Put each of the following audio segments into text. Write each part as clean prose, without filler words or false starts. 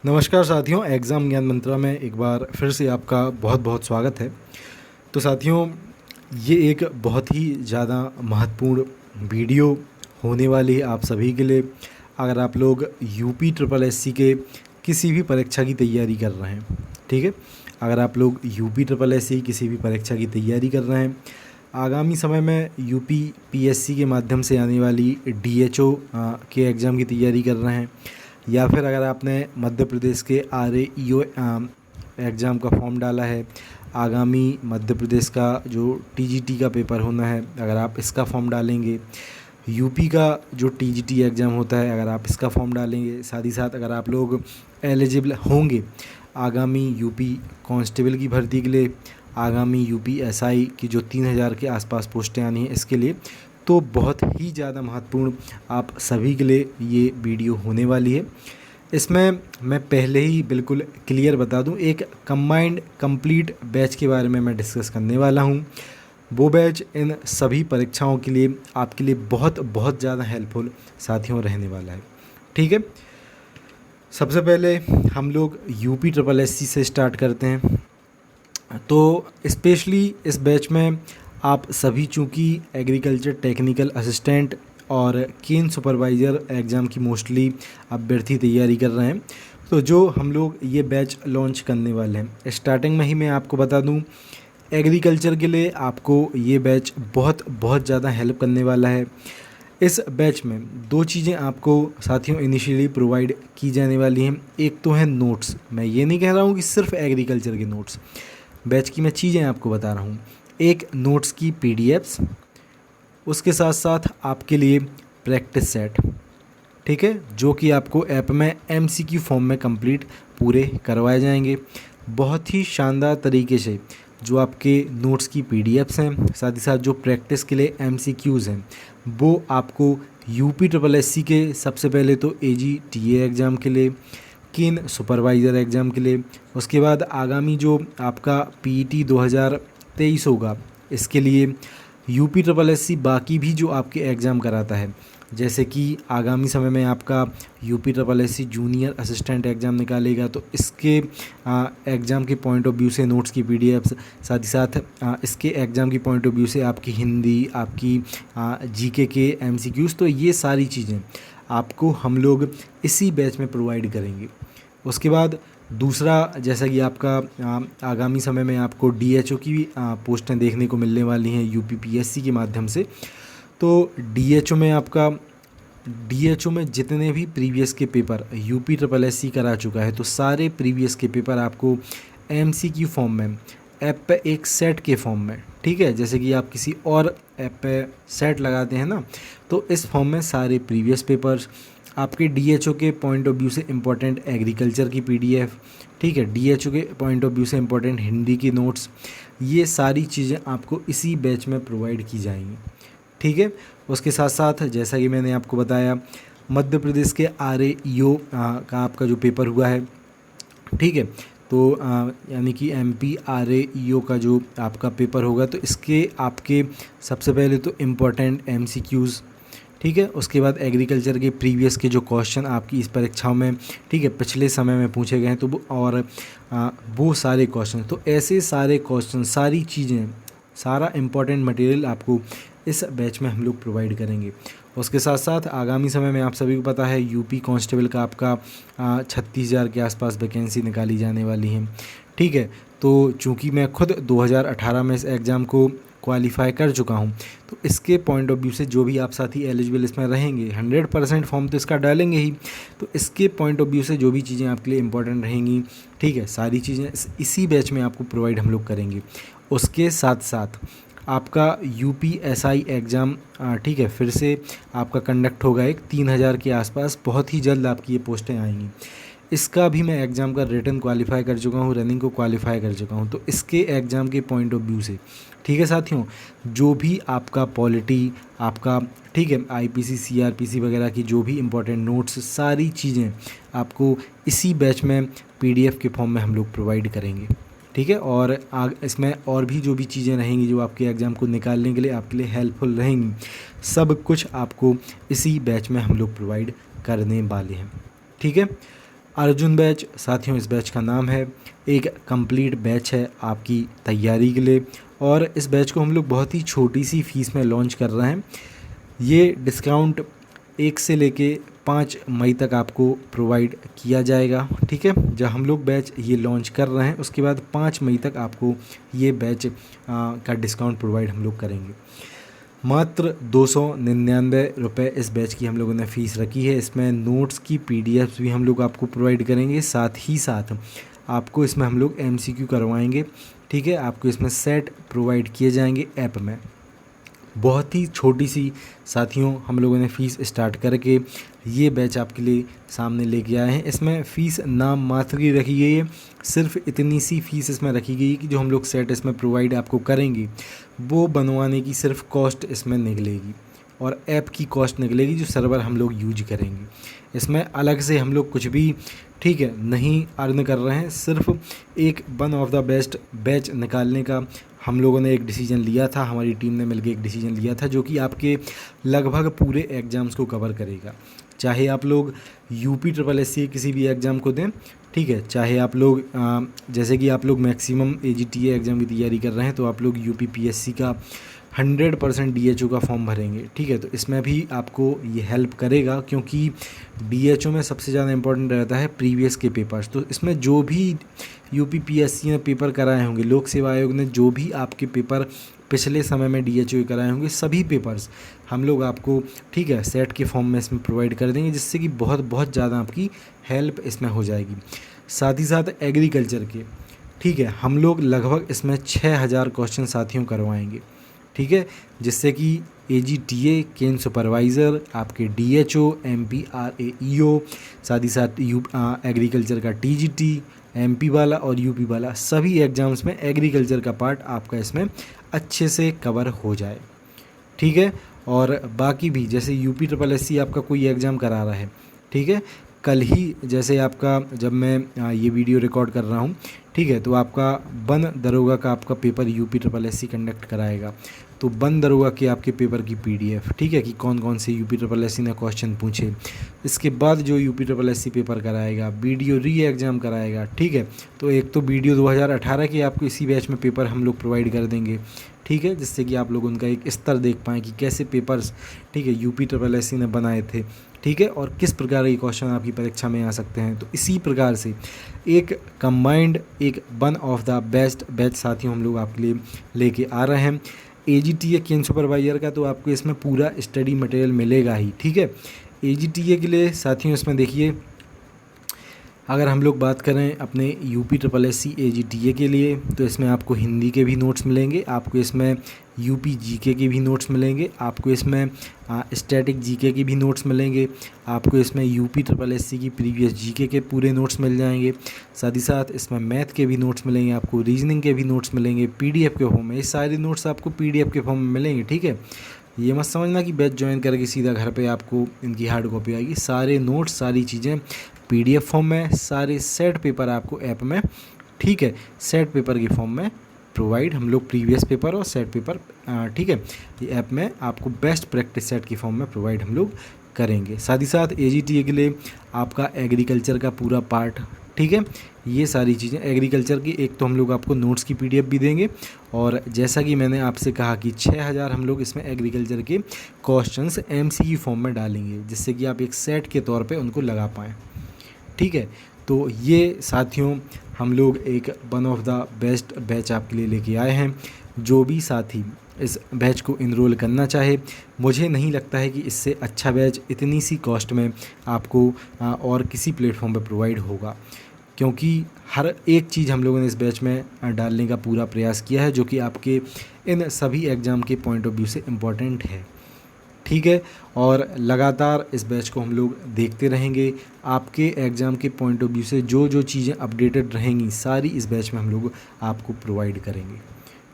नमस्कार साथियों, एग्ज़ाम ज्ञान मंत्रा में एक बार फिर से आपका बहुत बहुत स्वागत है। तो साथियों, ये एक बहुत ही ज़्यादा महत्वपूर्ण वीडियो होने वाली है आप सभी के लिए। अगर आप लोग यूपी ट्रिपल एससी के किसी भी परीक्षा की तैयारी कर रहे हैं, ठीक है, अगर आप लोग यूपी ट्रिपल एससी किसी भी परीक्षा की तैयारी कर रहे हैं, आगामी समय में यूपी पीएससी के माध्यम से आने वाली डीएचओ के एग्ज़ाम की तैयारी कर रहे हैं, या फिर अगर आपने मध्य प्रदेश के आरएईओ एग्ज़ाम का फॉर्म डाला है, आगामी मध्य प्रदेश का जो टीजीटी का पेपर होना है, अगर आप इसका फॉर्म डालेंगे, यूपी का जो टीजीटी एग्ज़ाम होता है अगर आप इसका फॉर्म डालेंगे, साथ ही साथ अगर आप लोग एलिजिबल होंगे आगामी यूपी कांस्टेबल की भर्ती के लिए, आगामी यूपी एसआई की जो 3000 के आसपास पोस्टें आनी हैं इसके लिए, तो बहुत ही ज़्यादा महत्वपूर्ण आप सभी के लिए ये वीडियो होने वाली है। इसमें मैं पहले ही बिल्कुल क्लियर बता दूं, एक कंबाइंड कंप्लीट बैच के बारे में मैं डिस्कस करने वाला हूं। वो बैच इन सभी परीक्षाओं के लिए आपके लिए बहुत बहुत ज़्यादा हेल्पफुल साथियों रहने वाला है, ठीक है। सबसे पहले हम लोग यूपी ट्रिपल एससी से स्टार्ट करते हैं। तो स्पेशली इस बैच में आप सभी चूँकि एग्रीकल्चर टेक्निकल असिस्टेंट और केन सुपरवाइज़र एग्ज़ाम की मोस्टली अभ्यर्थी तैयारी कर रहे हैं, तो जो हम लोग ये बैच लॉन्च करने वाले हैं, स्टार्टिंग में ही मैं आपको बता दूं, एग्रीकल्चर के लिए आपको ये बैच बहुत बहुत ज़्यादा हेल्प करने वाला है। इस बैच में दो चीज़ें आपको साथियों इनिशियली प्रोवाइड की जाने वाली हैं। एक तो है नोट्स, मैं ये नहीं कह रहा हूँ कि सिर्फ एग्रीकल्चर के नोट्स, बैच की मैं चीज़ें आपको बता रहा हूँ। एक नोट्स की पीडीएफ्स, उसके साथ साथ आपके लिए प्रैक्टिस सेट, ठीक है, जो कि आपको ऐप में एमसीक्यू फॉर्म में कंप्लीट पूरे करवाए जाएंगे बहुत ही शानदार तरीके से। जो आपके नोट्स की पीडीएफ्स हैं, साथ ही साथ जो प्रैक्टिस के लिए एमसीक्यूज़ हैं, वो आपको यूपी ट्रिपल एससी के सबसे पहले तो एजीटीए एग्ज़ाम के लिए, केन सुपरवाइज़र एग्ज़ाम के लिए, उसके बाद आगामी जो आपका पीईटी 2023 होगा इसके लिए, यूपी ट्रिपल एससी बाकी भी जो आपके एग्ज़ाम कराता है, जैसे कि आगामी समय में आपका UP triple SC junior assistant exam निकालेगा, तो इसके एग्ज़ाम के पॉइंट ऑफ व्यू से नोट्स की पीडीएफ्स, साथ ही साथ इसके एग्ज़ाम की पॉइंट ऑफ व्यू से आपकी हिंदी, आपकी जीके के एमसीक्यूज़, तो ये सारी चीज़ें आपको हम लोग इसी बैच में प्रोवाइड करेंगे। उसके बाद दूसरा, जैसा कि आपका आगामी समय में आपको डीएचओ की भी पोस्टें देखने को मिलने वाली हैं यूपी पीएससी के माध्यम से। तो डीएचओ में जितने भी प्रीवियस के पेपर यूपी ट्रिपल एससी करा चुका है, तो सारे प्रीवियस के पेपर आपको एमसीक्यू फॉर्म में, ऐप पे एक सेट के फॉर्म में, ठीक है, जैसे कि आप किसी और ऐप पे सेट लगाते हैं ना, तो इस फॉर्म में सारे प्रीवियस पेपर्स आपके डीएचओ के पॉइंट ऑफ व्यू से इम्पोर्टेंट एग्रीकल्चर की पीडीएफ, ठीक है, डीएचओ के पॉइंट ऑफ व्यू से इम्पोर्टेंट हिंदी की नोट्स, ये सारी चीज़ें आपको इसी बैच में प्रोवाइड की जाएंगी, ठीक है। उसके साथ साथ जैसा कि मैंने आपको बताया, मध्य प्रदेश के आरएईओ का आपका जो पेपर हुआ है, ठीक है, तो यानी कि एमपी आरएईओ का जो आपका पेपर होगा, तो इसके आपके सबसे पहले तो इम्पोर्टेंट एमसीक्यूज़, ठीक है, उसके बाद एग्रीकल्चर के प्रीवियस के जो क्वेश्चन आपकी इस परीक्षाओं में, ठीक है, पिछले समय में पूछे गए हैं, तो वो और वो सारे क्वेश्चन, तो ऐसे सारे क्वेश्चन, सारी चीज़ें, सारा इम्पोर्टेंट मटेरियल आपको इस बैच में हम लोग प्रोवाइड करेंगे। उसके साथ साथ आगामी समय में आप सभी को पता है यूपी कांस्टेबल का आपका 36,000 के आसपास वैकेंसी निकाली जाने वाली है, ठीक है। तो चूँकि मैं खुद 2018 में इस एग्ज़ाम को क्वालिफाई कर चुका हूं, तो इसके पॉइंट ऑफ व्यू से जो भी आप साथी एलिजिबल इसमें रहेंगे, 100% फॉर्म तो इसका डालेंगे ही, तो इसके पॉइंट ऑफ व्यू से जो भी चीज़ें आपके लिए इंपॉर्टेंट रहेंगी, ठीक है, सारी चीज़ें इसी बैच में आपको प्रोवाइड हम लोग करेंगे। उसके साथ साथ आपका यूपी एसआई एग्ज़ाम, ठीक है, फिर से आपका कंडक्ट होगा एक 3000 के आसपास, बहुत ही जल्द आपकी ये पोस्टें आएंगी। इसका भी मैं एग्ज़ाम का रिटन क्वालिफाई कर चुका हूँ, रनिंग को क्वालिफाई कर चुका हूँ, तो इसके एग्ज़ाम के पॉइंट ऑफ व्यू से, ठीक है साथियों, जो भी आपका पॉलिटी, आपका, ठीक है, आईपीसी सीआरपीसी वगैरह की जो भी इम्पोर्टेंट नोट्स, सारी चीज़ें आपको इसी बैच में पीडीएफ के फॉर्म में हम लोग प्रोवाइड करेंगे, ठीक है। और इसमें और भी जो भी चीज़ें रहेंगी जो आपके एग्ज़ाम को निकालने के लिए आपके लिए हेल्पफुल रहेंगी, सब कुछ आपको इसी बैच में हम लोग प्रोवाइड करने वाले हैं, ठीक है। अर्जुन बैच साथियों इस बैच का नाम है, एक कंप्लीट बैच है आपकी तैयारी के लिए, और इस बैच को हम लोग बहुत ही छोटी सी फ़ीस में लॉन्च कर रहे हैं। ये डिस्काउंट 1 से लेके 5 मई तक आपको प्रोवाइड किया जाएगा, ठीक है। जब हम लोग बैच ये लॉन्च कर रहे हैं उसके बाद 5 मई तक आपको ये बैच का डिस्काउंट प्रोवाइड हम लोग करेंगे। मात्र 299 रुपये इस बैच की हम लोगों ने फ़ीस रखी है। इसमें नोट्स की पीडीएफ्स भी हम लोग आपको प्रोवाइड करेंगे, साथ ही साथ आपको इसमें हम लोग एमसीक्यू करवाएंगे, ठीक है। आपको इसमें सेट प्रोवाइड किए जाएंगे ऐप में। बहुत ही छोटी सी साथियों हम लोगों ने फ़ीस स्टार्ट करके ये बैच आपके लिए सामने लेके आए हैं। इसमें फ़ीस नाम मात्र की रखी गई है, सिर्फ इतनी सी फ़ीस इसमें रखी गई है कि जो हम लोग सेट इसमें प्रोवाइड आपको करेंगे वो बनवाने की सिर्फ कॉस्ट इसमें निकलेगी, और ऐप की कॉस्ट निकलेगी जो सर्वर हम लोग यूज करेंगे। इसमें अलग से हम लोग कुछ भी, ठीक है, नहीं अर्न कर रहे हैं। सिर्फ एक one of the best batch निकालने का हम लोगों ने एक डिसीजन लिया था, हमारी टीम ने मिलकर एक डिसीजन लिया था जो कि आपके लगभग पूरे एग्ज़ाम्स को कवर करेगा। चाहे आप लोग UPSSC किसी भी एग्ज़ाम को दें, ठीक है, चाहे आप लोग जैसे कि आप लोग मैक्सिमम AGTA एग्ज़ाम की तैयारी कर रहे हैं तो आप लोग UPPSC का 100% DHO का फॉर्म भरेंगे, ठीक है। तो इसमें भी आपको ये हेल्प करेगा, क्योंकि DHO में सबसे ज़्यादा इम्पोर्टेंट रहता है प्रीवियस के पेपर्स। तो इसमें जो भी UPPSC ने पेपर कराए होंगे, लोक सेवा आयोग ने जो भी आपके पेपर पिछले समय में DHO के कराए होंगे, सभी पेपर्स हम लोग आपको, ठीक है, सेट के फॉर्म में इसमें प्रोवाइड कर देंगे, जिससे कि बहुत ज़्यादा आपकी हेल्प इसमें हो जाएगी। साथ ही साथ एग्रीकल्चर के, ठीक है, हम लोग लगभग इसमें 6000 क्वेश्चन साथियों करवाएंगे, ठीक है, जिससे कि AGTA केन सुपरवाइज़र, आपके DHO, MPRAEO, साथ ही साथ एग्रीकल्चर का TGT, MP वाला और UP वाला, सभी एग्ज़ाम्स में एग्रीकल्चर का पार्ट आपका इसमें अच्छे से कवर हो जाए, ठीक है। और बाकी भी जैसे UPSSC आपका कोई एग्ज़ाम करा रहा है, ठीक है, कल ही जैसे आपका, जब मैं ये वीडियो रिकॉर्ड कर रहा हूँ, ठीक है, तो आपका वन दरोगा का आपका पेपर UPSSC कंडक्ट कराएगा। तो वन दरोगा के आपके पेपर की PDF, ठीक है, कि कौन कौन से UPSSC ने क्वेश्चन पूछे। इसके बाद जो UPSSC पेपर कराएगा, वीडियो री एग्ज़ाम कराएगा, ठीक है। तो एक तो वीडियो 2018 के आपको इसी बैच में पेपर हम लोग प्रोवाइड कर देंगे, ठीक है, जिससे कि आप लोग उनका एक स्तर देख पाएँ कि कैसे पेपर्स, ठीक है, UPSSC ने बनाए थे, ठीक है, और किस प्रकार के क्वेश्चन आपकी परीक्षा में आ सकते हैं। तो इसी प्रकार से एक कंबाइंड, एक one of the best batch साथियों हम लोग आपके लिए लेके आ रहे हैं। AGTA केन सुपरवाइज़र का तो आपको इसमें पूरा स्टडी मटेरियल मिलेगा ही, ठीक है। AGTA के लिए साथियों इसमें देखिए, अगर हम लोग बात करें अपने UPSSC AGTA के लिए, तो इसमें आपको हिंदी के भी नोट्स मिलेंगे, आपको इसमें UP GK के भी नोट्स मिलेंगे, आपको इसमें स्टैटिक GK के भी नोट्स मिलेंगे, आपको इसमें UPSSC की प्रीवियस GK के पूरे नोट्स मिल जाएंगे, साथ ही साथ इसमें मैथ के भी नोट्स मिलेंगे, आपको रीजनिंग के भी नोट्स मिलेंगे PDF के फॉर्म में। ये सारे नोट्स आपको PDF के फॉर्म में मिलेंगे, ठीक है। ये मत समझना कि बैच ज्वाइन करके सीधा घर पे आपको इनकी हार्ड कॉपी आएगी। सारे नोट्स, सारी चीज़ें PDF फॉर्म में, सारे सेट पेपर आपको ऐप में, ठीक है, सेट पेपर के फॉर्म में प्रोवाइड हम लोग, प्रीवियस पेपर और सेट पेपर, ठीक है, ये ऐप में आपको बेस्ट प्रैक्टिस सेट की फॉर्म में प्रोवाइड हम लोग करेंगे। साथ ही साथ AGTA के लिए आपका एग्रीकल्चर का पूरा पार्ट, ठीक है, ये सारी चीज़ें एग्रीकल्चर की, एक तो हम लोग आपको नोट्स की PDF भी देंगे, और जैसा कि मैंने आपसे कहा कि 6000 हम लोग इसमें एग्रीकल्चर के क्वेश्चंस MCQ फॉर्म में डालेंगे, जिससे कि आप एक सेट के तौर पे उनको लगा पाएँ, ठीक है। तो ये साथियों हम लोग एक one of the best batch आपके लिए लेके आए हैं। जो भी साथी इस बैच को इनरोल करना चाहे, मुझे नहीं लगता है कि इससे अच्छा बैच इतनी सी कॉस्ट में आपको और किसी प्लेटफॉर्म पर प्रोवाइड होगा, क्योंकि हर एक चीज़ हम लोगों ने इस बैच में डालने का पूरा प्रयास किया है, जो कि आपके इन सभी एग्ज़ाम के पॉइंट ऑफ व्यू से इम्पॉर्टेंट है, ठीक है। और लगातार इस बैच को हम लोग देखते रहेंगे। आपके एग्ज़ाम के पॉइंट ऑफ व्यू से जो जो चीज़ें अपडेटेड रहेंगी, सारी इस बैच में हम लोग आपको प्रोवाइड करेंगे,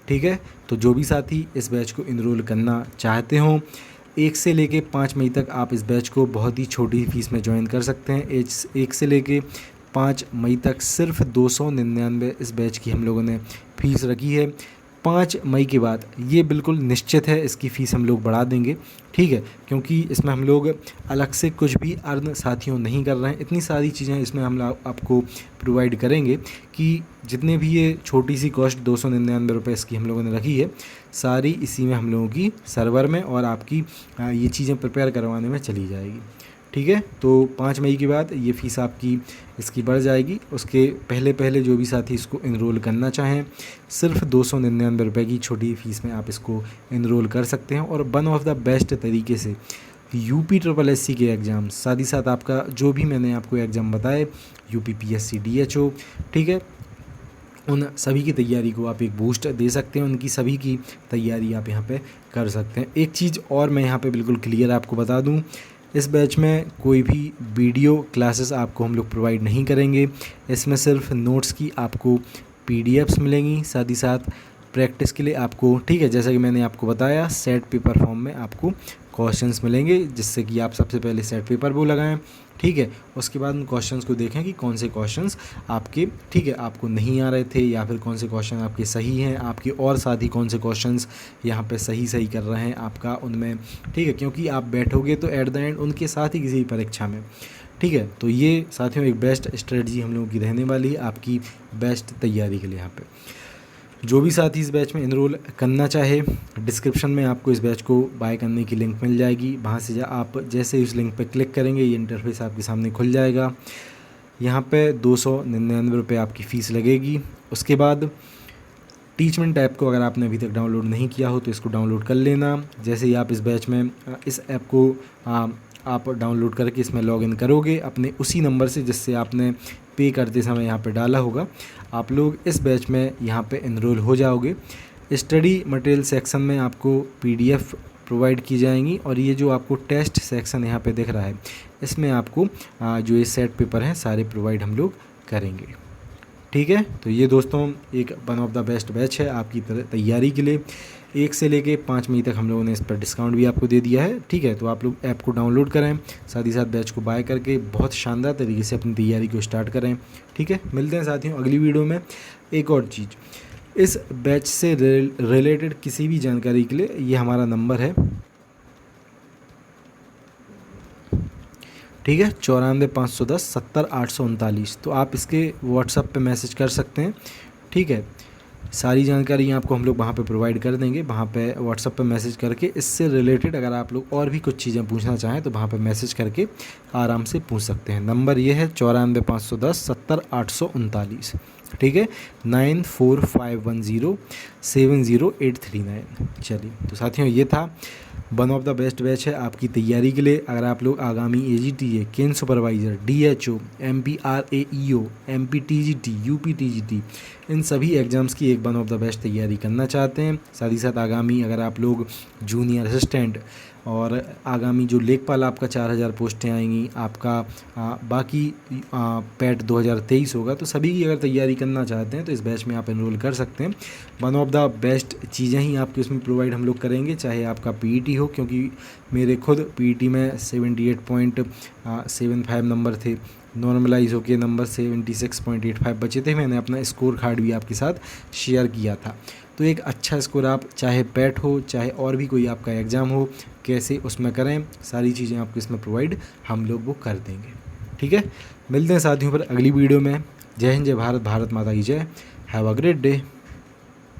ठीक है। तो जो भी साथी इस बैच को इनरोल करना चाहते हों, 1 से लेके 5 मई तक आप इस बैच को बहुत ही छोटी फीस में ज्वाइन कर सकते हैं। 1 से लेके 5 मई तक सिर्फ 299 इस बैच की हम लोगों ने फ़ीस रखी है। 5 मई के बाद ये बिल्कुल निश्चित है इसकी फ़ीस हम लोग बढ़ा देंगे, ठीक है, क्योंकि इसमें हम लोग अलग से कुछ भी अर्न साथियों नहीं कर रहे हैं। इतनी सारी चीज़ें इसमें हम आपको प्रोवाइड करेंगे कि जितने भी ये छोटी सी कॉस्ट 299 रुपये इसकी हम लोगों ने रखी है, सारी इसी में हम लोगों की सर्वर में और आपकी ये चीज़ें प्रिपेयर करवाने में चली जाएगी, ठीक है। तो 5 मई के बाद ये फ़ीस आपकी इसकी बढ़ जाएगी। उसके पहले जो भी साथी इसको इनरोल करना चाहें, सिर्फ 299 रुपये की छोटी फ़ीस में आप इसको इनरोल कर सकते हैं और वन ऑफ द बेस्ट तरीके से UPSSC के एग्ज़ाम, साथ ही साथ आपका जो भी मैंने आपको एग्ज़ाम बताए, UPPSC DHO, ठीक है, उन सभी की तैयारी को आप एक बूस्ट दे सकते हैं। उनकी सभी की तैयारी आप यहाँ पे कर सकते हैं। एक चीज़ और मैं यहाँ पे बिल्कुल क्लियर आपको बता दूँ, इस बैच में कोई भी वीडियो क्लासेस आपको हम लोग प्रोवाइड नहीं करेंगे। इसमें सिर्फ नोट्स की आपको PDFs मिलेंगी, साथ ही साथ प्रैक्टिस के लिए आपको, ठीक है, जैसा कि मैंने आपको बताया, सेट पेपर फॉर्म में आपको क्वेश्चंस मिलेंगे, जिससे कि आप सबसे पहले सेट पेपर वो लगाएं, ठीक है। उसके बाद उन क्वेश्चंस को देखें कि कौन से क्वेश्चंस आपके, ठीक है, आपको नहीं आ रहे थे या फिर कौन से क्वेश्चन आपके सही हैं, आपके और साथ ही कौन से क्वेश्चंस यहाँ पे सही कर रहे हैं आपका उनमें, ठीक है, क्योंकि आप बैठोगे तो एट द एंड उनके साथ ही किसी परीक्षा में, ठीक है। तो ये साथियों एक बेस्ट स्ट्रेटजी हम लोगों की रहने वाली है आपकी बेस्ट तैयारी के लिए। यहाँ पे जो भी साथी इस बैच में इनरोल करना चाहे, डिस्क्रिप्शन में आपको इस बैच को बाय करने की लिंक मिल जाएगी। वहाँ से आप जैसे इस लिंक पर क्लिक करेंगे, ये इंटरफेस आपके सामने खुल जाएगा। यहाँ पे 299 रुपये आपकी फ़ीस लगेगी। उसके बाद टीचमेंट ऐप को अगर आपने अभी तक डाउनलोड नहीं किया हो तो इसको डाउनलोड कर लेना। जैसे ही आप इस बैच में इस ऐप को आप डाउनलोड करके इसमें लॉगिन करोगे अपने उसी नंबर से जिससे आपने पे करते समय यहाँ पे डाला होगा, आप लोग इस बैच में यहाँ पे एनरोल हो जाओगे। स्टडी मटेरियल सेक्शन में आपको PDF प्रोवाइड की जाएंगी और ये जो आपको टेस्ट सेक्शन यहाँ पे दिख रहा है, इसमें आपको जो ये सेट पेपर हैं सारे प्रोवाइड हम लोग करेंगे, ठीक है। तो ये दोस्तों एक one of the best batch है आपकी तैयारी के लिए। 1 से लेके 5 मई तक हम लोगों ने इस पर डिस्काउंट भी आपको दे दिया है, ठीक है। तो आप लोग ऐप को डाउनलोड करें, साथ ही साथ बैच को बाय करके बहुत शानदार तरीके से अपनी तैयारी को स्टार्ट करें, ठीक है। मिलते हैं साथियों अगली वीडियो में। एक और चीज़, इस बैच से रिलेटेड किसी भी जानकारी के लिए ये हमारा नंबर है, ठीक है, 94 510 70 839। तो आप इसके व्हाट्सएप पे मैसेज कर सकते हैं, ठीक है। सारी जानकारी आपको हम लोग वहाँ पे प्रोवाइड कर देंगे। वहाँ पे व्हाट्सएप पे मैसेज करके इससे रिलेटेड अगर आप लोग और भी कुछ चीज़ें पूछना चाहें तो वहाँ पे मैसेज करके आराम से पूछ सकते हैं। नंबर ये है 94 510 70 839, ठीक है, 9451070839। चलिए तो साथियों ये था one of the best batch है आपकी तैयारी के लिए। अगर आप लोग आगामी AGTA, cane supervisor, DHO, MPRAEO, MPTGT, UPTGT, इन सभी एग्ज़ाम्स की एक वन ऑफ द बेस्ट तैयारी करना चाहते हैं, साथ ही साथ आगामी अगर आप लोग जूनियर असिस्टेंट और आगामी जो लेखपाल आपका 4000 पोस्टें आएंगी, आपका बाकी पैट 2023 होगा, तो सभी की अगर तैयारी करना चाहते हैं तो इस बैच में आप एनरोल कर सकते हैं। वन ऑफ द बेस्ट चीज़ें ही आपके उसमें प्रोवाइड हम लोग करेंगे, चाहे आपका PET हो, क्योंकि मेरे खुद PET में 78.75 नंबर थे, नॉर्मलाइज होके नंबर 76.85 बचे थे। मैंने अपना स्कोर कार्ड भी आपके साथ शेयर किया था। तो एक अच्छा स्कोर आप चाहे पैट हो चाहे और भी कोई आपका एग्ज़ाम हो, कैसे उसमें करें, सारी चीज़ें आपको इसमें प्रोवाइड हम लोग वो कर देंगे, ठीक है। मिलते हैं साथियों पर अगली वीडियो में। जय हिंद, जय भारत, भारत माता की जय। Have a great day.